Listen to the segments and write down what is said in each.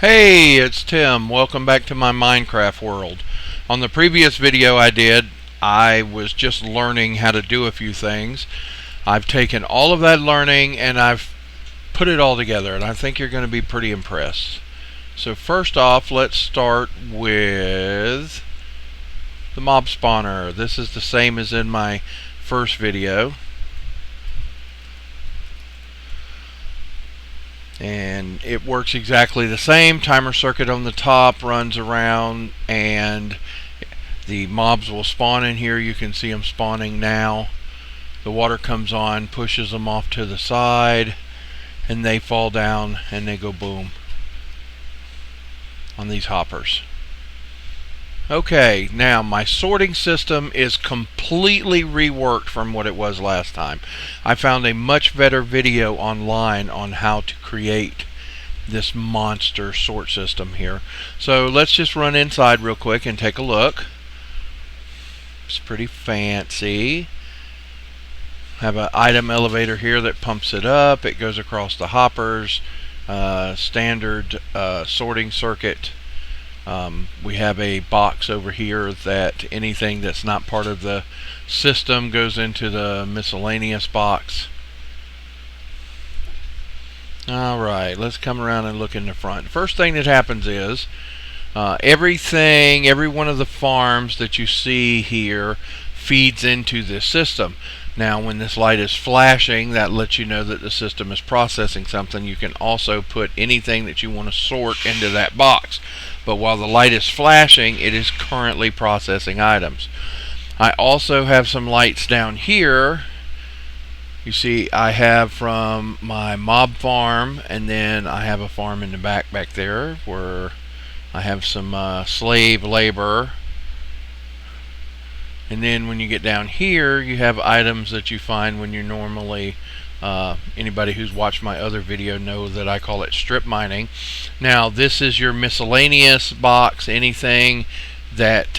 Hey, it's Tim. Welcome back to my Minecraft world. On the previous video I was just learning how to do a few things. I've taken all of that learning and I've put it all together, and I think you're going to be pretty impressed. So first off, let's start with the mob spawner. This is the same as in my first video. And it works exactly the same. Timer circuit on the top runs around and the mobs will spawn in here. You can see them spawning now. The water comes on, pushes them off to the side, and they fall down and they go boom on these hoppers. Okay, now my sorting system is completely reworked from what it was last time. I found a much better video online on how to create this monster sort system here. So let's just run inside real quick and take a look. It's pretty fancy. Have an item elevator here that pumps it up. It goes across the hoppers. Standard sorting circuit. We have a box over here that anything that's not part of the system goes into the miscellaneous box. Alright, let's come around and look in the front. First thing that happens is every one of the farms that you see here feeds into this system. Now when this light is flashing, that lets you know that the system is processing something. You can also put anything that you want to sort into that box. But while the light is flashing, it is currently processing items. I also have some lights down here. You see I have from my mob farm, and then I have a farm in the back there where I have some slave labor. And then when you get down here, you have items that you find when you normally, anybody who's watched my other video know that I call it strip mining. Now this is your miscellaneous box. Anything that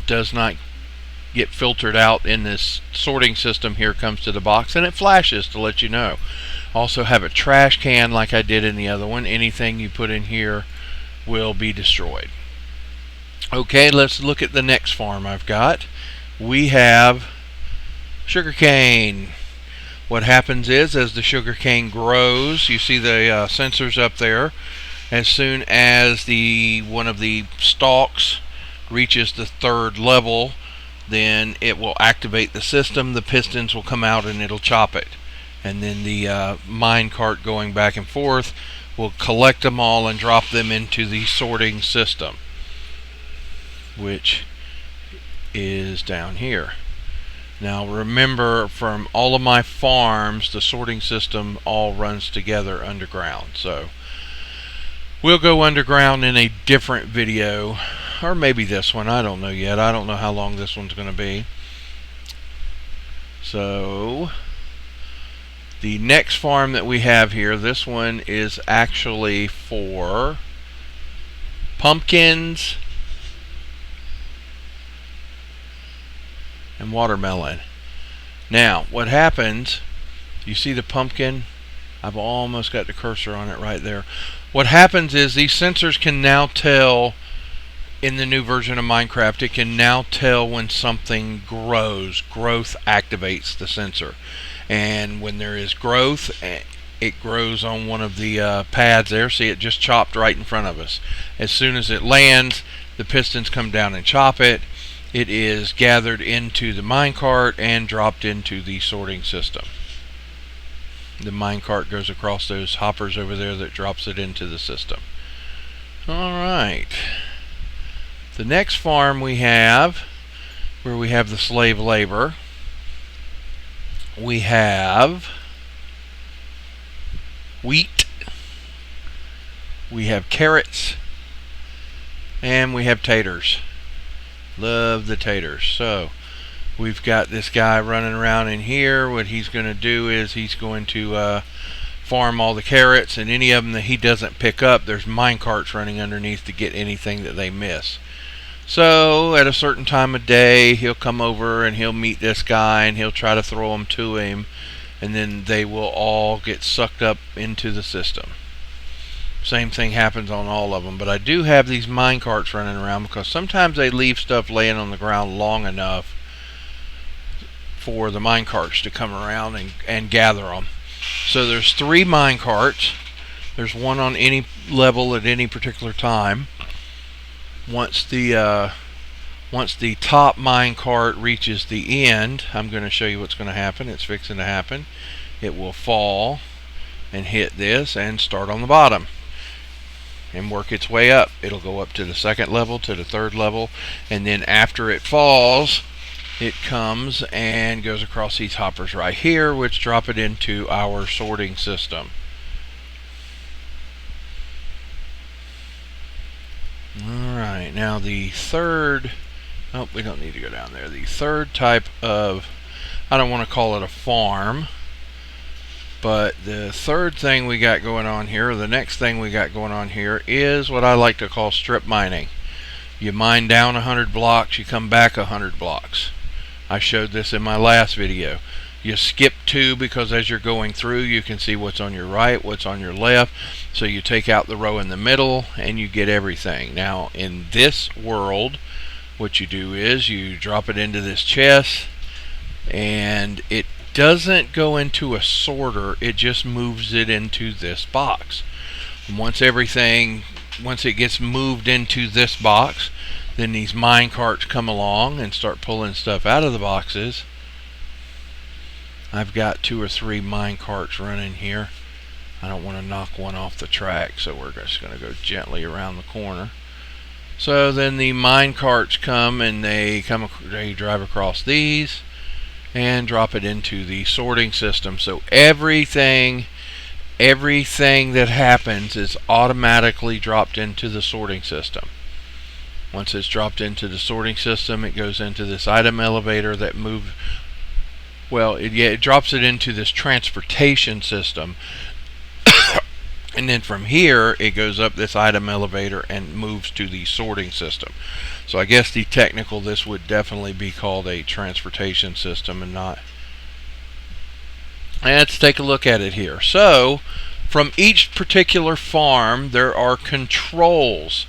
does not get filtered out in this sorting system here comes to the box, and it flashes to let you know. Also have a trash can like I did in the other one. Anything you put in here will be destroyed. Okay, let's look at the next farm I've got. We have sugarcane. What happens is, as the sugarcane grows, you see the sensors up there. As soon as one of the stalks reaches the third level, then it will activate the system. The pistons will come out and it'll chop it. And then the mine cart going back and forth will collect them all and drop them into the sorting system, which is down here. Now remember, from all of my farms, the sorting system all runs together underground. So we'll go underground in a different video, or maybe this one, I don't know yet. I don't know how long this one's going to be. So the next farm that we have here, this one is actually for pumpkins and watermelon. Now what happens, you see the pumpkin? I've almost got the cursor on it right there. What happens is these sensors can now tell, in the new version of Minecraft, it can now tell when something grows. Growth activates the sensor, and when there is growth, it grows on one of the pads there. See, it just chopped right in front of us. As soon as it lands, the pistons come down and chop it. It is gathered into the minecart and dropped into the sorting system. The minecart goes across those hoppers over there that drops it into the system. Alright. The next farm we have, where we have the slave labor, we have wheat, we have carrots, and we have taters. Love the taters. So we've got this guy running around in here. What he's going to do is he's going to farm all the carrots, and any of them that he doesn't pick up, there's mine carts running underneath to get anything that they miss. So at a certain time of day, he'll come over and he'll meet this guy and he'll try to throw them to him, and then they will all get sucked up into the system. Same thing happens on all of them. But I do have these mine carts running around because sometimes they leave stuff laying on the ground long enough for the mine carts to come around and gather them. So there's 3 mine carts. There's one on any level at any particular time. Once the top mine cart reaches the end, I'm going to show you what's going to happen. It's fixing to happen. It will fall and hit this and start on the bottom and work its way up. It'll go up to the 2nd level, to the 3rd level, and then after it falls, it comes and goes across these hoppers right here, which drop it into our sorting system. Alright, now the third, oh, we don't need to go down there. The third type of, I don't want to call it a farm, but the third thing we got going on here, or the next thing we got going on here, is what I like to call strip mining. You mine down 100 blocks, you come back 100 blocks. I showed this in my last video. You skip 2 because as you're going through you can see what's on your right, what's on your left, so you take out the row in the middle and you get everything. Now in this world, what you do is you drop it into this chest, and it doesn't go into a sorter, it just moves it into this box. And once it gets moved into this box, then these mine carts come along and start pulling stuff out of the boxes. I've got 2 or 3 mine carts running here. I don't want to knock one off the track, so we're just going to go gently around the corner. So then the mine carts come and they drive across these and drop it into the sorting system. So everything that happens is automatically dropped into the sorting system. Once it's dropped into the sorting system, it goes into this item elevator that moves. It drops it into this transportation system, and then from here it goes up this item elevator and moves to the sorting system. So I guess this would definitely be called a transportation system and not. And let's take a look at it here. So from each particular farm there are controls.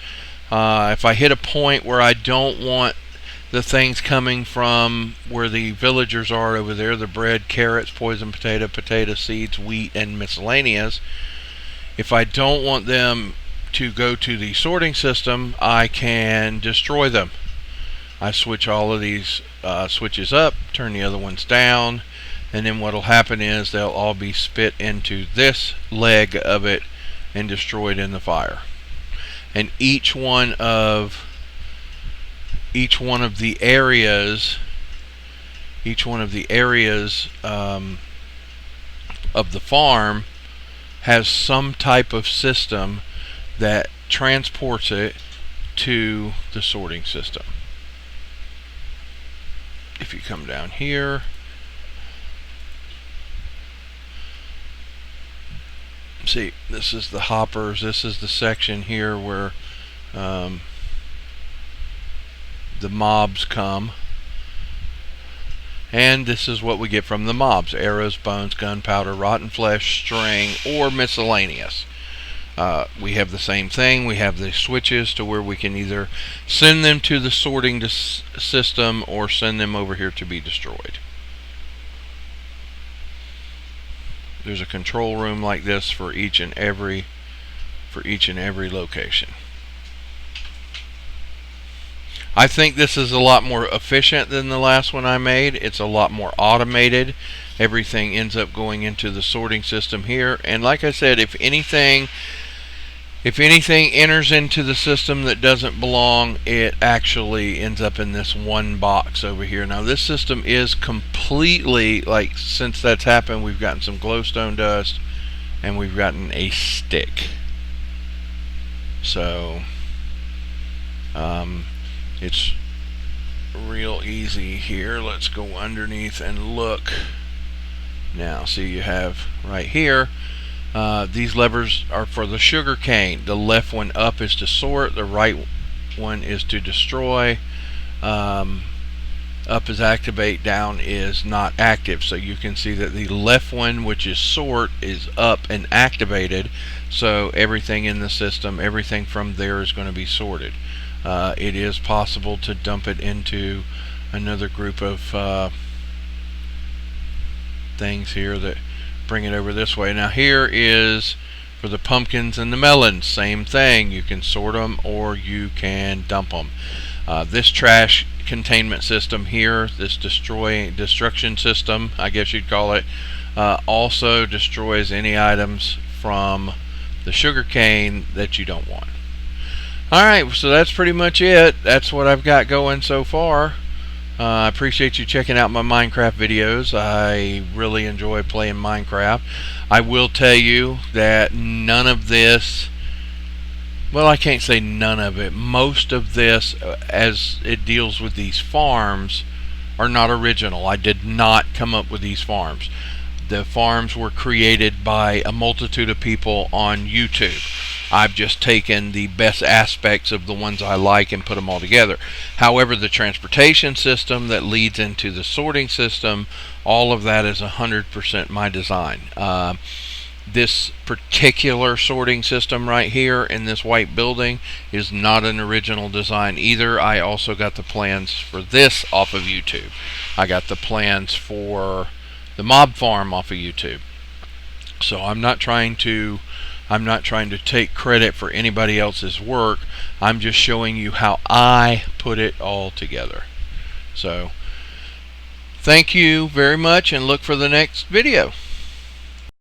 If I hit a point where I don't want the things coming from where the villagers are over there, the bread, carrots, poison potato seeds, wheat, and miscellaneous, if I don't want them to go to the sorting system, I can destroy them. I switch all of these switches up, turn the other ones down, and then what will happen is they'll all be spit into this leg of it and destroyed in the fire. And each one of the areas of the farm has some type of system that transports it to the sorting system. If you come down here, see, this is the hoppers. This is the section here where the mobs come, and this is what we get from the mobs: arrows, bones, gunpowder, rotten flesh, string, or miscellaneous. We have the same thing. We have the switches to where we can either send them to the sorting system or send them over here to be destroyed. There's a control room like this for each and every location. I think this is a lot more efficient than the last one I made. It's a lot more automated. Everything ends up going into the sorting system here, and like I said, if anything enters into the system that doesn't belong, it actually ends up in this one box over here. Now this system is completely, since that's happened, we've gotten some glowstone dust and we've gotten a stick. So it's real easy here. Let's go underneath and look. Now see, you have right here, these levers are for the sugar cane. The left one up is to sort, the right one is to destroy. Up is activate, down is not active. So you can see that the left one, which is sort, is up and activated. So everything in the system, everything from there is going to be sorted. It is possible to dump it into another group of things here that bring it over this way. Now here is for the pumpkins and the melons, same thing. You can sort them or you can dump them. This trash containment system here, this destruction system, I guess you'd call it, also destroys any items from the sugar cane that you don't want. Alright, so that's pretty much it. That's what I've got going so far. I appreciate you checking out my Minecraft videos. I really enjoy playing Minecraft. I will tell you that none of this, well, I can't say none of it. Most of this, as it deals with these farms, are not original. I did not come up with these farms. The farms were created by a multitude of people on YouTube. I've just taken the best aspects of the ones I like and put them all together. However, the transportation system that leads into the sorting system, all of that is 100% my design. This particular sorting system right here in this white building is not an original design either. I also got the plans for this off of YouTube. I got the plans for the mob farm off of YouTube. So I'm not trying to take credit for anybody else's work. I'm just showing you how I put it all together. So thank you very much and look for the next video.